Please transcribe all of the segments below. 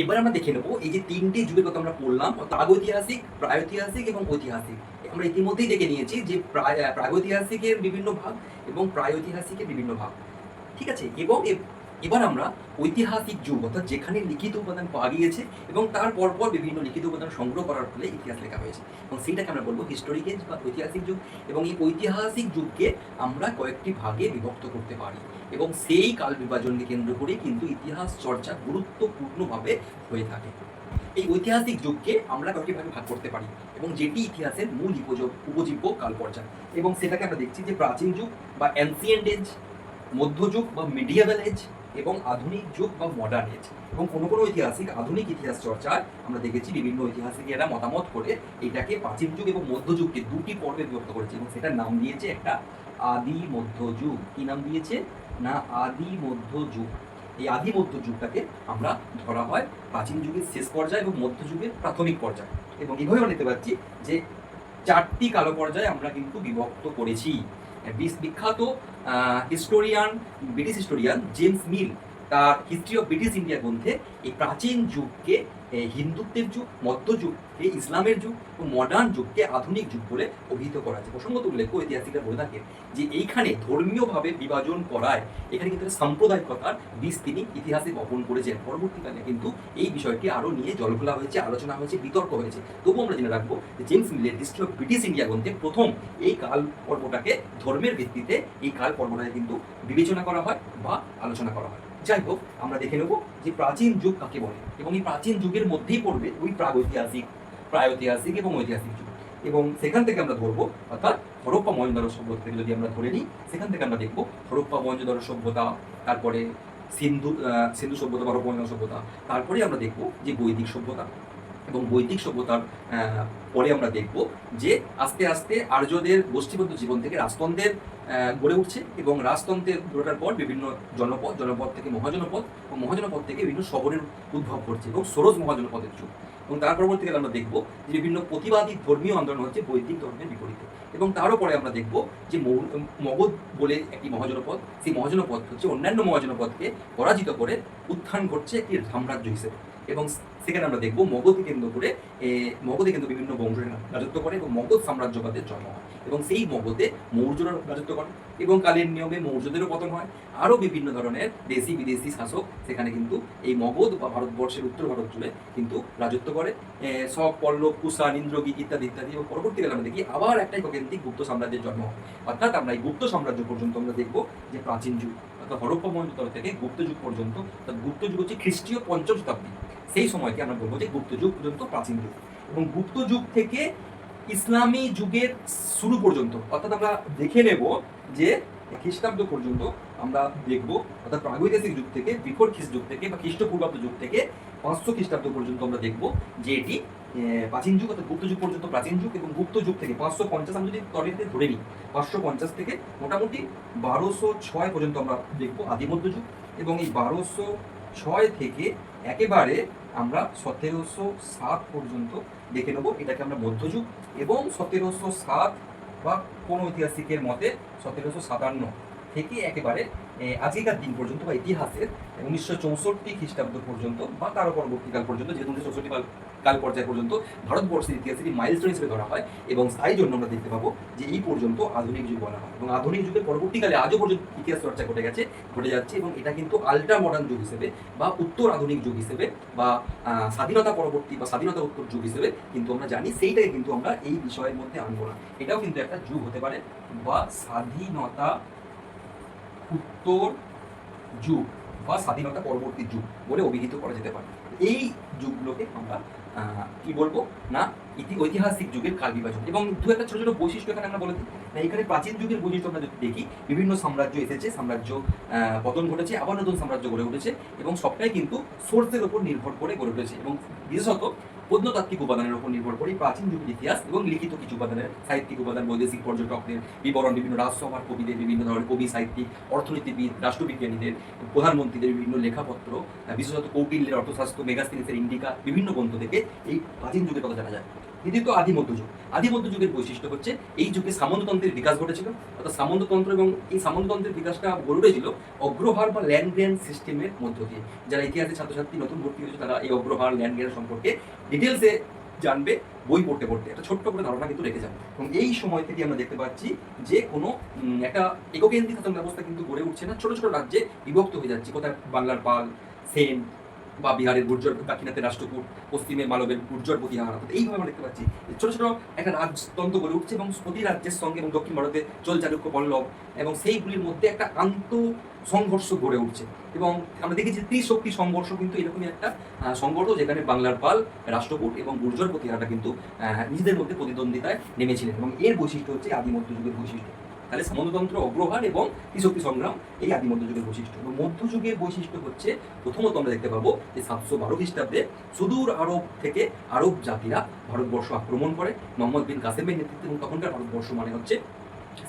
এবার আমরা দেখে নেবো এই যে তিনটি যুগের কথা আমরা পড়লাম, প্রাগৈতিহাসিক, প্রাগৈতিহাসিক এবং ঐতিহাসিক। আমরা ইতিমধ্যেই দেখে নিয়েছি যে প্রাগৈতিহাসিকের বিভিন্ন ভাগ এবং প্রাগৈতিহাসিকের বিভিন্ন ভাগ, ঠিক আছে। এবং এবার আমরা ঐতিহাসিক যুগ, অর্থাৎ যেখানে লিখিত উপাদান পাওয়া গিয়েছে এবং তার পরপর বিভিন্ন লিখিত উপাদান সংগ্রহ করার ফলে ইতিহাস লেখা হয়েছে, এবং সেইটাকে আমরা বলবো হিস্টোরিক এজ বা ঐতিহাসিক যুগ। এবং এই ঐতিহাসিক যুগকে আমরা কয়েকটি ভাগে বিভক্ত করতে পারি, এবং সেই কাল বিভাজনকে কেন্দ্র করে কিন্তু ইতিহাস চর্চা গুরুত্বপূর্ণভাবে হয়ে থাকে। এই ঐতিহাসিক যুগকে আমরা কয়েকটি ভাগে ভাগ করতে পারি, এবং যেটি ইতিহাসের মূল উপজীব্য কাল পর্যায়, এবং সেটাকে আমরা দেখছি যে প্রাচীন যুগ বা অ্যানসিয়েন্ট এজ, মধ্যযুগ বা মিডিয়াভেল এজ, এবং আধুনিক যুগ বা মডার্ন এজ। এবং কোনো কোনো ঐতিহাসিক আধুনিক ইতিহাস চর্চায় আমরা দেখেছি বিভিন্ন ঐতিহাসিকেরা মতামত করে এটাকে প্রাচীন যুগ এবং মধ্যযুগকে দুটি পর্বে বিভক্ত করেছে, এবং সেটার নাম দিয়েছে একটা আদি মধ্যযুগ। কি নাম দিয়েছে না আদি মধ্যযুগ। এই আদি মধ্যযুগটাকে আমরা ধরা হয় প্রাচীন যুগের শেষ পর্যায় এবং মধ্যযুগের প্রাথমিক পর্যায়। এবং এইভাবে আমরা দেখতে পাচ্ছি যে চারটি কালো পর্যায়ে আমরা কিন্তু বিভক্ত করেছি। বিখ্যাত ব্রিটিশ হিস্টোরিয়ান জেমস মিল তার হিস্ট্রি অফ ব্রিটিশ ইন্ডিয়া গ্রন্থে এই প্রাচীন যুগকে হিন্দুত্বের যুগ, মধ্যযুগকে ইসলামের যুগ ও মডার্ন যুগকে আধুনিক যুগ বলে অভিহিত করা আছে। প্রসঙ্গত উল্লেখ্য, ঐতিহাসিকরা বলে থাকেন যে এইখানে ধর্মীয়ভাবে বিভাজন করায় এখানে কিন্তু সাম্প্রদায়িকতার বীজ তিনি ইতিহাসে বপন করেছেন। পরবর্তীকালে কিন্তু এই বিষয়টি আরও নিয়ে জলঘোলা হয়েছে, আলোচনা হয়েছে, বিতর্ক হয়েছে। তবুও আমরা জেনে রাখবো যে জেমস মিলের হিস্ট্রি অফ ব্রিটিশ ইন্ডিয়া গ্রন্থে প্রথম এই কাল পর্বটাকে ধর্মের ভিত্তিতে এই কাল পর্বটাকে কিন্তু বিবেচনা করা হয় বা আলোচনা করা হয়। যাই হোক, আমরা দেখে নেব যে প্রাচীন যুগ কাকে বলে, এবং এই প্রাচীন যুগের মধ্যেই পড়বে ওই প্রাগৈতিহাসিক এবং ঐতিহাসিক যুগ। এবং সেখান থেকে আমরা ধরবো, অর্থাৎ হরপ্পা মহেঞ্জোদারো সভ্যতা থেকে যদি আমরা ধরে নিই, সেখান থেকে আমরা দেখবো হরপ্পা মহেঞ্জোদারো সভ্যতা, তারপরে সিন্ধু সভ্যতা বা হরপ্পা মহেঞ্জোদারো সভ্যতা, তারপরে আমরা দেখবো যে বৈদিক সভ্যতা। এবং বৈদিক সভ্যতার পরে আমরা দেখব যে আস্তে আস্তে আর্যদের গোষ্ঠীবদ্ধ জীবন থেকে রাজতন্ত্রের গড়ে উঠছে, এবং রাজতন্ত্রের গড়ার পর বিভিন্ন জনপদ থেকে মহাজনপদ, এবং মহাজনপদ থেকে বিভিন্ন শহরের উদ্ভব ঘটছে এবং ষোড়শ মহাজনপদের যুগ। এবং তার পরবর্তীকালে আমরা দেখব যে বিভিন্ন প্রতিবাদী ধর্মীয় আন্দোলন হচ্ছে বৈদিক ধর্মের বিপরীতে। এবং তারও পরে আমরা দেখব যে মগধ বলে একটি মহাজনপদ, সেই মহাজনপদ হচ্ছে অন্যান্য মহাজনপদকে পরাজিত করে উত্থান ঘটছে একটি সাম্রাজ্য হিসেবে। এবং সেখানে আমরা দেখবো মগধকে কেন্দ্র বিভিন্ন বংশের রাজত্ব করে এবং মগধ সাম্রাজ্যবাদের জন্ম হয়, এবং সেই মগধে মৌর্যরা রাজত্ব করে, এবং কালের নিয়মে মৌর্যদেরও পতন হয়। আরও বিভিন্ন ধরনের দেশি বিদেশি শাসক সেখানে কিন্তু এই মগধ বা ভারতবর্ষের উত্তর ভারত জুড়ে কিন্তু রাজত্ব করে, শক, পল্লব, কুষাণ, ইন্দ্রগিত ইত্যাদি ইত্যাদি। এবং পরবর্তীকালে আমরা দেখি আবার একটা কেন্দ্রিক গুপ্ত সাম্রাজ্যের জন্ম হয়। অর্থাৎ আমরা এই গুপ্ত সাম্রাজ্য পর্যন্ত আমরা দেখবো যে প্রাচীন যুগ, অর্থাৎ হরপ্পা মহেঞ্জোদারো থেকে গুপ্ত যুগ পর্যন্ত, অর্থাৎ গুপ্ত যুগ হচ্ছে খ্রিস্টীয় 5ম শতাব্দী, সেই সময়কে আমরা বলবো যে গুপ্ত যুগ পর্যন্ত প্রাচীন যুগ। এবং গুপ্ত যুগ থেকে ইসলামী যুগের শুরু পর্যন্ত, অর্থাৎ আমরা দেখে নেব যে খ্রিস্টাব্দ পর্যন্ত আমরা দেখব, অর্থাৎ প্রাগৈতিহাসিক যুগ থেকে বিফোর খ্রিস্ট যুগ থেকে বা খ্রিস্টপূর্বাব্দ যুগ থেকে 500 খ্রিস্টাব্দ পর্যন্ত আমরা দেখব যে এটি প্রাচীন যুগ, অর্থাৎ গুপ্ত যুগ পর্যন্ত প্রাচীন যুগ। এবং গুপ্ত যুগ থেকে 550, আমরা যদি তরিতে ধরে নিই 550 থেকে মোটামুটি 1206 পর্যন্ত আমরা দেখব আদি মধ্যযুগ। এবং এই 1206 থেকে একেবারে আমরা 1707 পর্যন্ত দেখে নেব, এটাকে আমরা মধ্যযুগ। এবং 1707 বা কোন ঐতিহাসিকের মতে 1757 থেকে একেবারে আজকের দিন পর্যন্ত বা ইতিহাসের 1964 খ্রিস্টাব্দ পর্যন্ত বা তারও পরবর্তীকাল পর্যন্ত, যেহেতু 1964 কাল পর্যায় পর্যন্ত ভারতবর্ষের ইতিহাসে মাইলস্টোন হিসেবে ধরা হয়। এবং তাই জন্য আমরা দেখতে পাবো যে এই পর্যন্ত আধুনিক যুগ বলা হয়। এবং আধুনিক যুগের পরবর্তীকালে আজও পর্যন্ত ইতিহাস চর্চা ঘটে যাচ্ছে, এবং এটা কিন্তু আল্ট্রা মডার্ন যুগ হিসেবে বা উত্তর আধুনিক যুগ হিসেবে বা স্বাধীনতা পরবর্তী বা স্বাধীনতা উত্তর যুগ হিসেবে কিন্তু আমরা জানি, সেইটাকে কিন্তু আমরা এই বিষয়ের মধ্যে আনবো না। এটাও কিন্তু একটা যুগ হতে পারে, বা স্বাধীনতা উত্তর যুগ বা স্বাধীনতা পরবর্তী যুগ বলে অভিহিত করা যেতে পারে। এই যুগগুলোকে আমরা কি বলবো না ঐতিহাসিক যুগের কাল বিভাজন। এবং দু একটা ছোট ছোট বৈশিষ্ট্য এখানে আমরা বলে দিই না, এখানে প্রাচীন যুগের বৈশিষ্ট্য আমরা যদি দেখি, বিভিন্ন সাম্রাজ্য এসেছে, সাম্রাজ্য পতন ঘটেছে, আবার নতুন সাম্রাজ্য গড়ে উঠেছে, এবং সবটাই কিন্তু সোর্সের উপর নির্ভর করে গড়ে উঠেছে। এবং বিশেষত প্রত্নতাত্ত্বিক উপাদানের উপর নির্ভর করে প্রাচীন যুগের ইতিহাস, এবং লিখিত কিছু উপাদানের সাহিত্যিক উপাদান, বৈদেশিক পর্যটকদের বিবরণ, বিভিন্ন রাজসভার কবিদের, বিভিন্ন ধরনের কবি, সাহিত্যিক, অর্থনীতিবিদ, রাষ্ট্রবিজ্ঞানীদের, প্রধানমন্ত্রীদের বিভিন্ন লেখাপত্র, বিশেষত কৌটিল্যের অর্থশাস্ত্র, মেগাস্তিনিসের ইন্ডিকা, বিভিন্ন গ্রন্থ থেকে এই প্রাচীন যুগের কথা জানা যায়। দ্বিতীয়ত আদি মধ্যযুগ। আদি মধ্যযুগের বৈশিষ্ট্য হচ্ছে এই যুগে সামন্ততন্ত্রের বিকাশ ঘটেছিল, অর্থাৎ সামন্ততন্ত্র, এবং এই সামন্ততন্ত্রের বিকাশটা গড়ে উঠেছিল অগ্রহার বা ল্যান্ড গ্র্যান্ট সিস্টেমের মধ্য দিয়ে। যারা ইতিহাসের ছাত্রছাত্রী নতুন ভর্তি হয়েছে তারা এই অগ্রহার ল্যান্ড গ্র্যান্ট সম্পর্কে ডিটেলসে জানবে বই পড়তে পড়তে, একটা ছোট্ট করে ধারণা কিন্তু রেখে যাবে। এবং এই সময় থেকে আমরা দেখতে পাচ্ছি যে কোনো একটা এককেন্দ্রিক শাসন ব্যবস্থা কিন্তু গড়ে উঠছে না, ছোট ছোট রাজ্যে বিভক্ত হয়ে যাচ্ছে। কোথায় বাংলার পাল, সেন, বা বিহারের গুর্জর, দাক্ষিণাত্যের রাষ্ট্রকূট, পশ্চিমের মালবের গুর্জর প্রতিহার, এইভাবে আমরা দেখতে পাচ্ছি ছোট ছোট একটা রাজতন্ত্র গড়ে উঠছে, এবং প্রতি রাজ্যের সঙ্গে এবং দক্ষিণ ভারতে চোল, চালুক্য, পল্লব এবং সেইগুলির মধ্যে একটা আন্ত সংঘর্ষ গড়ে উঠছে। এবং আমরা দেখেছি ত্রিশক্তি সংঘর্ষ কিন্তু এরকমই একটা সংঘর্ষ, যেখানে বাংলার পাল, রাষ্ট্রকূট এবং গুর্জর প্রতিহারটা কিন্তু নিজেদের মধ্যে প্রতিদ্বন্দ্বিতায় নেমেছিলেন। এবং এর বৈশিষ্ট্য হচ্ছে আদি মধ্যযুগের বৈশিষ্ট্য। তাহলে সামন্ততন্ত্র, অগ্রহার এবং ত্রিশক্তি সংগ্রাম এই আদি মধ্যযুগের বৈশিষ্ট্য। এবং মধ্যযুগের বৈশিষ্ট্য হচ্ছে প্রথমত আমরা দেখতে পাবো যে 712 খ্রিস্টাব্দে সুদূর আরব থেকে আরব জাতিরা ভারতবর্ষ আক্রমণ করে মোহাম্মদ বিন কাসেমের নেতৃত্বে। এবং তখনকার ভারতবর্ষ মানে হচ্ছে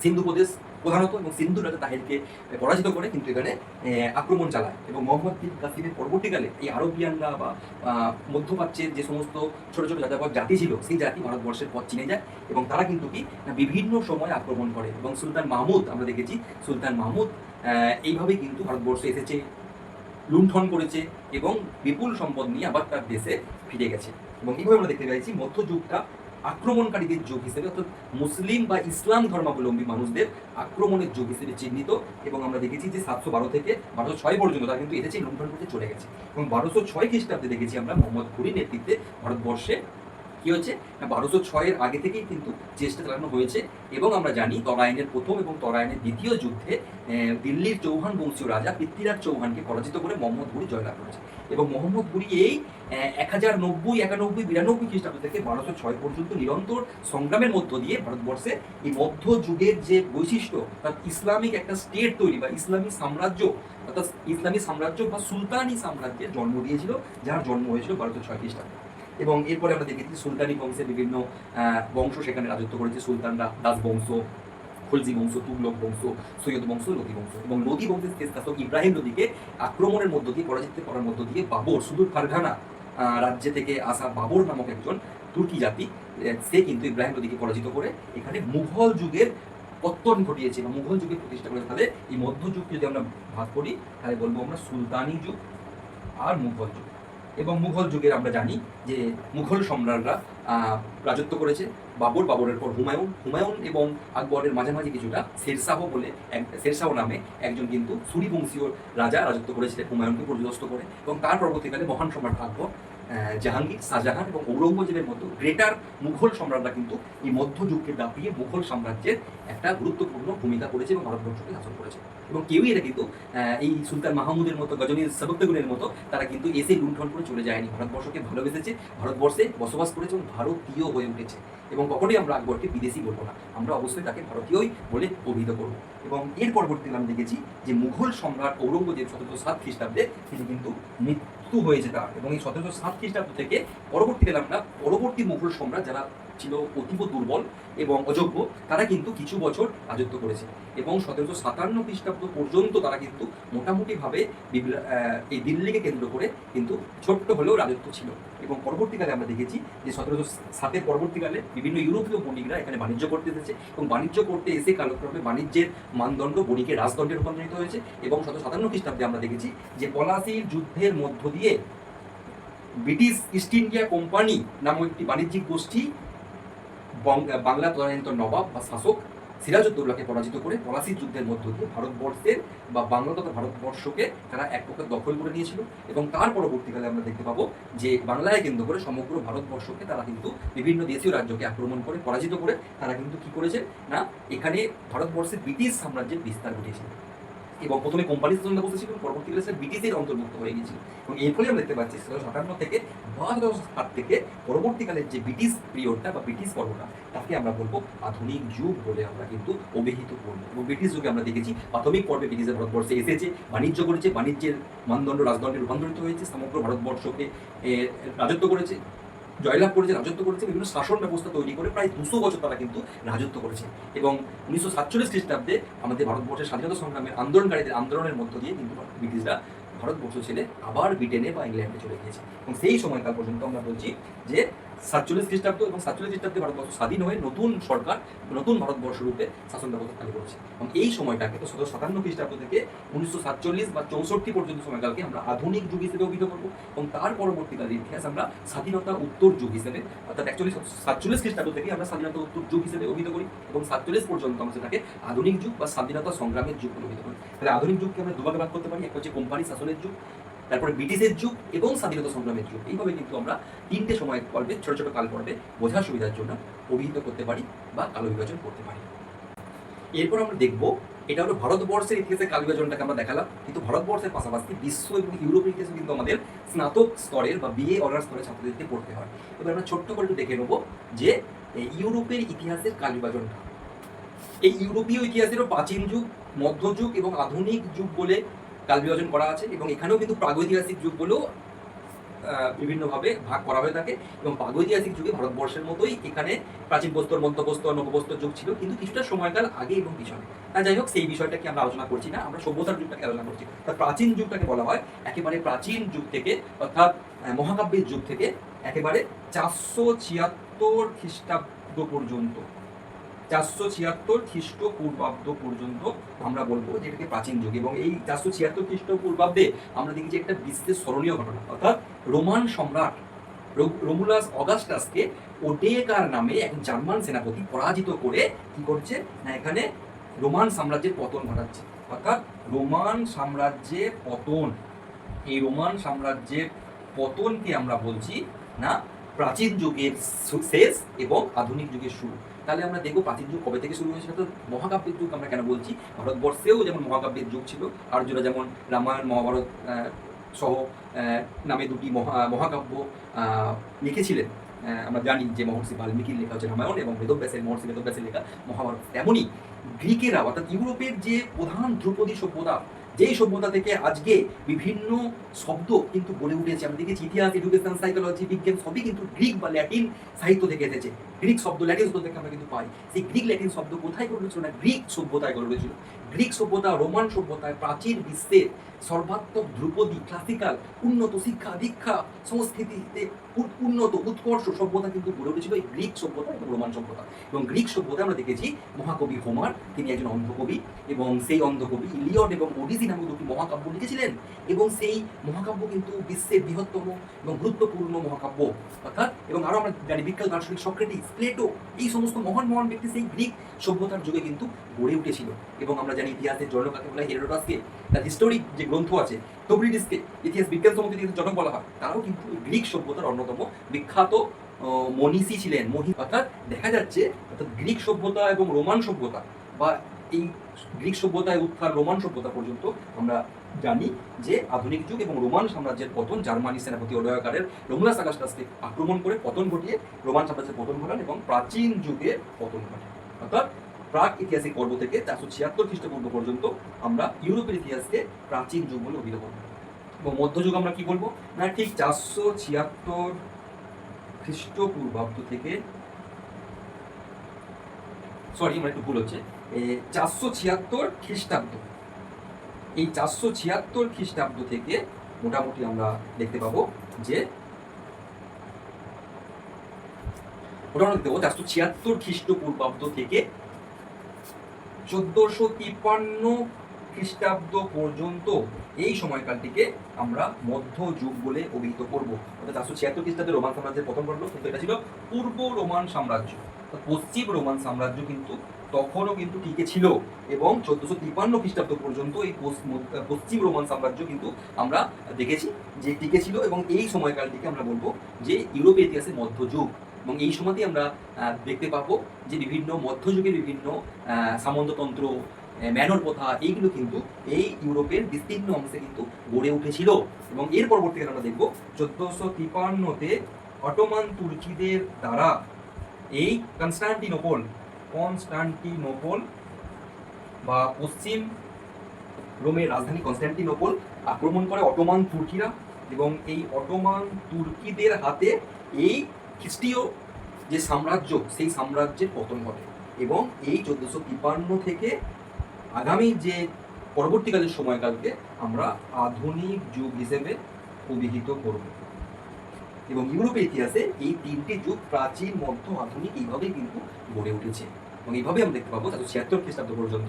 সিন্ধু প্রদেশ প্রধানত, এবং সিন্ধু রাজা তাহেরকে পরাজিত করে কিন্তু এখানে আক্রমণ চালায়। এবং মোহাম্মদ বিন কাসিমের পরবর্তীকালে এই আরবিয়ানরা বা মধ্যপ্রাচ্যের যে সমস্ত ছোট ছোট যাযাবর জাতি ছিল, সেই জাতি ভারতবর্ষের পথ চিনে যায় এবং তারা কিন্তু কি বিভিন্ন সময় আক্রমণ করে। এবং সুলতান মাহমুদ, আমরা দেখেছি সুলতান মাহমুদ এইভাবে কিন্তু ভারতবর্ষে এসেছে, লুণ্ঠন করেছে এবং বিপুল সম্পদ নিয়ে আবার তার দেশে ফিরে গেছে। এবং এইভাবে আমরা দেখতে পাচ্ছি মধ্যযুগটা আক্রমণকারীদের যুগ হিসেবে, অর্থাৎ মুসলিম বা ইসলাম ধর্মাবলম্বী মানুষদের আক্রমণের যুগ হিসেবে চিহ্নিত। এবং আমরা দেখেছি যে 712 থেকে 1206 পর্যন্ত তারা কিন্তু এসেছে, লুণ্ঠন করতে চলে গেছে। এবং 1206 খ্রিস্টাব্দে দেখেছি আমরা মোহাম্মদ ঘুরির নেতৃত্বে ভারতবর্ষে কি হচ্ছে না, 1206-এর আগে থেকেই কিন্তু চেষ্টা চালানো হয়েছে। এবং আমরা জানি তরাইনের প্রথম এবং তরাইনের দ্বিতীয় যুদ্ধে দিল্লির চৌহান বংশীয় রাজা পৃথ্বীরাজ চৌহানকে পরাজিত করে মোহাম্মদ ঘুরি জয়লাভ করেছে। এবং মোহাম্মদ ঘুরি এই 1090, 91, 92 খ্রিস্টাব্দ থেকে 1206 পর্যন্ত নিরন্তর সংগ্রামের মধ্য দিয়ে ভারতবর্ষে এই মধ্যযুগের যে বৈশিষ্ট্য, অর্থাৎ ইসলামিক একটা স্টেট তৈরি বা ইসলামী সাম্রাজ্য, অর্থাৎ ইসলামী সাম্রাজ্য বা সুলতানি সাম্রাজ্যের জন্ম দিয়েছিল, যার জন্ম হয়েছিল 1206 খ্রিস্টাব্দে। এবং এরপরে আমরা দেখেছি সুলতানি বংশের বিভিন্ন বংশ সেখানে রাজত্ব করেছে। সুলতানরা দাস বংশ, খলজি বংশ, তুগলক বংশ, সৈয়দ বংশ, লোদি বংশ। এবং লোদি বংশের শেষ শাসক ইব্রাহিম লোদিকে আক্রমণের মধ্য দিয়ে, পরাজিত করার মধ্য দিয়ে বাবর, সুদূর ফারঘানা রাজ্য থেকে আসা বাবর নামক একজন তুর্কি জাতি, সে কিন্তু ইব্রাহিম লোদিকে পরাজিত করে এখানে মুঘল যুগের পত্তন ঘটিয়েছে বা মুঘল যুগের প্রতিষ্ঠা করেছে। তাহলে এই মধ্যযুগকে যদি আমরা ভাগ করি তাহলে বলবো আমরা সুলতানি যুগ আর মুঘল যুগ। এবং মুঘল যুগের আমরা জানি যে মুঘল সম্রাটরা রাজত্ব করেছে। বাবরের পর হুমায়ুন এবং আকবরের মাঝামাঝি কিছুটা শেরশাহ নামে একজন কিন্তু সুরি বংশীয় রাজা রাজত্ব করেছিলেন হুমায়ুনকে পর্যদস্ত করে। এবং তার পরবর্তীকালে মহান সম্রাট আকবর, জাহাঙ্গীর, শাহজাহান এবং ঔরঙ্গজেবের মতো গ্রেটার মুঘল সম্রাটরা কিন্তু এই মধ্যযুগকে দাপিয়ে মুঘল সাম্রাজ্যের একটা গুরুত্বপূর্ণ ভূমিকা করেছে এবং ভারতবর্ষকে শাসন করেছে। এবং কেউই এটা কিন্তু এই সুলতান মাহমুদের মতো, গজনীর সাবক্তগুনের মতো তারা কিন্তু এসে লুণ্ঠন করে চলে যায়নি। ভারতবর্ষকে ভালোবেসেছে, ভারতবর্ষে বসবাস করেছে এবং ভারতীয় হয়ে উঠেছে। এবং কখনোই আমরা আকবরকে বিদেশি বলবো না, আমরা অবশ্যই তাকে ভারতীয়ই বলে অভিহিত করবো। এবং এর পরবর্তীতে আমি দেখেছি যে মুঘল সম্রাট ঔরঙ্গজেব 1707 খ্রিস্টাব্দে তিনি কিন্তু মৃত্যু হয়েছে তার। এবং এই 1707 খ্রিস্টাব্দ থেকে পরবর্তীকালে আমরা পরবর্তী মুঘল সম্রাট যারা ছিল অতীব দুর্বল এবং অযোগ্য, তারা কিন্তু কিছু বছর রাজত্ব করেছে। এবং 1757 খ্রিস্টাব্দ পর্যন্ত তারা কিন্তু মোটামুটিভাবে এই দিল্লিকে কেন্দ্র করে কিন্তু ছোট্ট হলেও রাজত্ব ছিল। এবং পরবর্তীকালে আমরা দেখেছি যে 1707-এর পরবর্তীকালে বিভিন্ন ইউরোপীয় বণিকরা এখানে বাণিজ্য করতে এসেছে এবং বাণিজ্য করতে এসে কালক্রমে বাণিজ্যের মানদণ্ড বণিকের রাজদণ্ডে রূপান্তরিত হয়েছে। এবং 1757 খ্রিস্টাব্দে আমরা দেখেছি যে পলাশির যুদ্ধের মধ্য দিয়ে ব্রিটিশ ইস্ট ইন্ডিয়া কোম্পানি নামক একটি বাণিজ্যিক গোষ্ঠী বাংলা তদানীন্তন নবাব বা শাসক সিরাজউদ্দৌলাকে পরাজিত করে পলাশির যুদ্ধের মধ্য দিয়ে ভারতবর্ষের বা বাংলা তথা ভারতবর্ষকে তারা এক প্রকার দখল করে নিয়েছিল। এবং তার পরবর্তীকালে আমরা দেখতে পাবো যে বাংলায় কেন্দ্র করে সমগ্র ভারতবর্ষকে তারা কিন্তু বিভিন্ন দেশীয় রাজ্যকে আক্রমণ করে পরাজিত করে তারা কিন্তু কি করেছে না, এখানে ভারতবর্ষে ব্রিটিশ সাম্রাজ্যের বিস্তার ঘটেছিল। এবং প্রথমে কোম্পানি শাসন ব্যবস্থা ছিল, পরবর্তীকালে সে ব্রিটিশের অন্তর্ভুক্ত হয়ে গেছিল। এবং এর ফলে আমরা দেখতে পাচ্ছি 1757 থেকে 1707 থেকে পরবর্তীকালের যে ব্রিটিশ পিরিয়ডটা বা ব্রিটিশ পর্বটা, তাকে আমরা বলবো আধুনিক যুগ বলে আমরা কিন্তু অভিহিত করবো। এবং ব্রিটিশ যুগে আমরা দেখেছি প্রাথমিক পর্বে ব্রিটিশের ভারতবর্ষে এসেছে, বাণিজ্য করেছে, বাণিজ্যের মানদণ্ড রাজদণ্ডে রূপান্তরিত হয়েছে, সমগ্র ভারতবর্ষকে রাজত্ব করেছে, জয়লাভ করেছে, রাজত্ব করেছে, বিভিন্ন শাসন ব্যবস্থা তৈরি করে প্রায় 200 বছর তারা কিন্তু রাজত্ব করেছে। এবং 1947 খ্রিস্টাব্দে আমাদের ভারতবর্ষের স্বাধীনতা সংগ্রামের আন্দোলনকারীদের আন্দোলনের মধ্য দিয়ে কিন্তু ব্রিটিশরা ভারতবর্ষ ছেড়ে আবার ব্রিটেনে বা ইংল্যান্ডে চলে গিয়েছে। এবং সেই সময়কাল পর্যন্ত আমরা বলছি যে 47 খ্রিস্টাব্দ এবং 47 খ্রিস্টাব্দে ভারতবর্ষ স্বাধীন হয়ে নতুন সরকার নতুন ভারতবর্ষ রূপে শাসন ব্যবস্থা চালু করেছে। এবং এই সময়টাকে তো 1757 খ্রিস্টাব্দ থেকে 1947 বা 64 পর্যন্ত সময়কালকে আমরা আধুনিক যুগ হিসেবে অভিহিত করবো। এবং তার পরবর্তীকালের ইতিহাস আমরা স্বাধীনতা উত্তর যুগ হিসেবে, অর্থাৎ 47 খ্রিস্টাব্দ থেকে আমরা স্বাধীনতা উত্তর যুগ হিসেবে অভিহিত করি এবং 47 পর্যন্ত আমরা সেটাকে আধুনিক যুগ বা স্বাধীনতা সংগ্রামের যুগ বলে অভিহিত করি। তাহলে আধুনিক যুগকে আমরা দুভাগে ভাগ করতে পারি, একটা হচ্ছে কোম্পানি শাসনের যুগ, তারপরে ব্রিটিশের যুগ এবং স্বাধীনতা সংগ্রামের যুগ। এইভাবে কিন্তু আমরা তিনটে সময় পর্বে, ছোট ছোট কাল পর্বে বোঝার সুবিধার জন্য অভিহিত করতে পারি বা কাল বিভাজন করতে পারি। এরপর আমরা দেখব, এটা হলো ভারতবর্ষের ইতিহাসে কাল বিভাজনটাকে আমরা দেখালাম, কিন্তু ভারতবর্ষের পাশাপাশি বিশ্ব এবং ইউরোপের ইতিহাসে কিন্তু আমাদের স্নাতক স্তরের বা বিএ অনার্স স্তরের ছাত্রদেরকে পড়তে হয়। এবার আমরা ছোট্ট করে একটু দেখে নেবো যে ইউরোপের ইতিহাসের কাল বিভাজনটা। এই ইউরোপীয় ইতিহাসেরও প্রাচীন যুগ, মধ্যযুগ এবং আধুনিক যুগ বলে কাল বিভাজন করা আছে এবং এখানেও কিন্তু প্রাগৈতিহাসিক যুগ বলেও বিভিন্নভাবে ভাগ করা হয়ে থাকে। এবং প্রাগৈতিহাসিক যুগে ভারতবর্ষের মতোই এখানে প্রাচীন প্রস্তর, মধ্যপ্রস্তর, নবপ্রস্তর যুগ ছিল, কিন্তু কিছুটা সময়কাল আগে এবং পিছনে। যাই হোক, সেই বিষয়টাকে আমরা আলোচনা করছি না, আমরা সভ্যতার যুগটাকে আলোচনা করছি। প্রাচীন যুগটাকে বলা হয় একেবারে প্রাচীন যুগ থেকে, অর্থাৎ মহাকাব্যের যুগ থেকে একেবারে 476 খ্রিস্টাব্দ পর্যন্ত, 476 খ্রিস্টপূর্বাব্দ পর্যন্ত আমরা বলবো যে এটাকে প্রাচীন যুগ। এবং এই 476 খ্রিস্টপূর্বাব্দে আমরা দেখি যে একটা বিশেষ স্মরণীয় ঘটনা, অর্থাৎ রোমান সম্রাট রোমুলাস অগাস্টাসকে ওডেকার নামে এক জার্মান সেনাপতি পরাজিত করে কি করছে না, এখানে রোমান সাম্রাজ্যের পতন ঘটাচ্ছে। অর্থাৎ রোমান সাম্রাজ্যের পতন, এই রোমান সাম্রাজ্যের পতনকে আমরা বলছি না প্রাচীন যুগের শেষ এবং আধুনিক যুগের শুরু। তাহলে আমরা দেখবো প্রাচীন যুগ কবে থেকে শুরু হয়েছে। তো মহাকাব্যের যুগ আমরা কেন বলছি, ভারতবর্ষেও যেমন মহাকাব্যের যুগ ছিল, আর্যরা যেমন রামায়ণ মহাভারত সহ নামে দুটি মহাকাব্য লিখেছিলেন। আমরা জানি যে মহর্ষি বাল্মীকির লেখা হচ্ছে রামায়ণ এবং মহর্ষি বেদব্যাসের লেখা মহাভারত। তেমনই গ্রিকেরা, অর্থাৎ ইউরোপের যে প্রধান ধ্রুপদী সভ্যতা, যেই সভ্যতা থেকে আজকে বিভিন্ন শব্দ কিন্তু গড়ে উঠেছে, আমরা দেখেছি ইতিহাস, এডুকেশন, সাইকোলজি, বিজ্ঞান সবই কিন্তু গ্রিক বা ল্যাটিন সাহিত্য থেকে এসেছে। গ্রিক শব্দ, ল্যাটিন শব্দ থেকে আমরা কিন্তু পাই। সেই গ্রিক ল্যাটিন শব্দ কোথায় গড়ে উঠেছিল না, গ্রিক সভ্যতায় গড়ে উঠেছিল। গ্রিক সভ্যতা, রোমান সভ্যতায় প্রাচীন বিশ্বের সর্বাত্মক ধ্রুপদী, ক্লাসিক্যাল, উন্নত শিক্ষা দীক্ষা সংস্কৃতিতে উন্নত উৎকর্ষ সভ্যতা কিন্তু গড়ে উঠেছিল এই গ্রিক সভ্যতা এবং রোমান সভ্যতা। এবং গ্রিক সভ্যতা আমরা দেখেছি মহাকবি হোমার, তিনি একজন অন্ধকবি, এবং সেই অন্ধকবি ইলিয়ড এবং ওডিসি নামক দুটি মহাকাব্য লিখেছিলেন। এবং সেই মহাকাব্য কিন্তু বিশ্বের বৃহত্তম এবং গুরুত্বপূর্ণ মহাকাব্য। অর্থাৎ এবং আরও আমরা জানি বিখ্যাত দার্শনিক সক্রেটিস, প্লেটো, এই সমস্ত মহান মহান ব্যক্তি সেই গ্রিক সভ্যতার যুগে কিন্তু গড়ে উঠেছিল। এবং আমরা জানি ইতিহাসের জনকাকে বলা হয় হেরোডোটাসকে, তার হিস্টোরিক যে গ্রন্থ আছে, তোবরিডিসকে ইতিহাস বিজ্ঞান সম্বন্ধে ইতিহাসের জনক বলা হয়। তারাও কিন্তু গ্রিক সভ্যতার অন্যতম বিখ্যাত মনীষী ছিলেন। অর্থাৎ দেখা যাচ্ছে, অর্থাৎ গ্রিক সভ্যতা এবং রোমান সভ্যতা বা এই গ্রিক সভ্যতায় উত্থান রোমান সভ্যতা পর্যন্ত আমরা জানি যে আধুনিক যুগ এবং রোমান সাম্রাজ্যের পতন, জার্মানি সেনাপতি ওডেকারের রোমুলাস অগাস্টাসকে আক্রমণ করে পতন ঘটিয়ে রোমান সাম্রাজ্যের পতন ঘটান এবং প্রাচীন যুগের পতন ঘটে। অর্থাৎ প্রাক ঐতিহাসিক পর্ব থেকে 476 খ্রিস্টপূর্ব পর্যন্ত আমরা ইউরোপের ইতিহাসকে প্রাচীন যুগ বলে অভিহিত করব। এবং মধ্যযুগ আমরা কি বলবো না, ঠিক 476 খ্রিস্টপূর্বাব্দ থেকে, সরি আমার একটু ভুল হচ্ছে, 476 খ্রিস্টাব্দ, এই 476 খ্রিস্টাব্দ থেকে মোটামুটি আমরা দেখতে পাবো যে মোটামুটি দেখতে পাবো 476 খ্রিস্টপূর্বাব্দ থেকে 1453 খ্রিস্টাব্দ পর্যন্ত এই সময়কালটিকে আমরা মধ্যযুগ বলে অভিহিত করব। অর্থাৎ 476 খ্রিস্টাব্দে রোমান সাম্রাজ্যের পতন ঘটলো, কিন্তু এটা ছিল পূর্ব রোমান সাম্রাজ্য। পশ্চিম রোমান সাম্রাজ্য কিন্তু তখনও কিন্তু টিকে ছিল এবং 1453 খ্রিস্টাব্দ পর্যন্ত এই পশ্চিম রোমান সাম্রাজ্য কিন্তু আমরা দেখেছি যে টিকে ছিল। এবং এই সময়কালটিকে আমরা বলবো যে ইউরোপের ইতিহাসে মধ্যযুগ। এবং এই সময়তেই আমরা দেখতে পাবো যে বিভিন্ন মধ্যযুগের বিভিন্ন সামন্ততন্ত্র, ম্যানর প্রথা, এইগুলো কিন্তু এই ইউরোপের বিস্তীর্ণ অংশে কিন্তু গড়ে উঠেছিল। এবং এর পরবর্তীকালে আমরা দেখবো 1453-তে অটোমান তুর্কিদের দ্বারা এই কনস্টান্টিনোপল বা পশ্চিম রোমের রাজধানী কনস্টান্টিনোপল আক্রমণ করে অটোমান তুর্কিরা। এবং এই অটোমান তুর্কিদের হাতে এই খ্রিস্টীয় যে সাম্রাজ্য, সেই সাম্রাজ্যের পতন ঘটে। এবং এই 1453 থেকে আগামী যে পরবর্তীকালের সময়কালকে আমরা আধুনিক যুগ হিসেবে অভিহিত করব। এবং ইউরোপের ইতিহাসে এই তিনটি যুগ প্রাচীন, মধ্য, আধুনিক এইভাবেই কিন্তু গড়ে উঠেছে। এবং এইভাবে আমরা দেখতে পাবো 476 খ্রিস্টাব্দ পর্যন্ত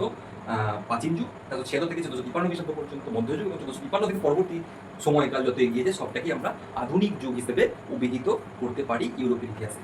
প্রাচীন যুগ, 476 থেকে 1452 খ্রিস্টাব্দ পর্যন্ত মধ্যযুগ, এবং 1452 থেকে পরবর্তী সময়কাল যত এগিয়ে যায় সবটাকেই আমরা আধুনিক যুগ হিসেবে অভিহিত করতে পারি ইউরোপের ইতিহাসে।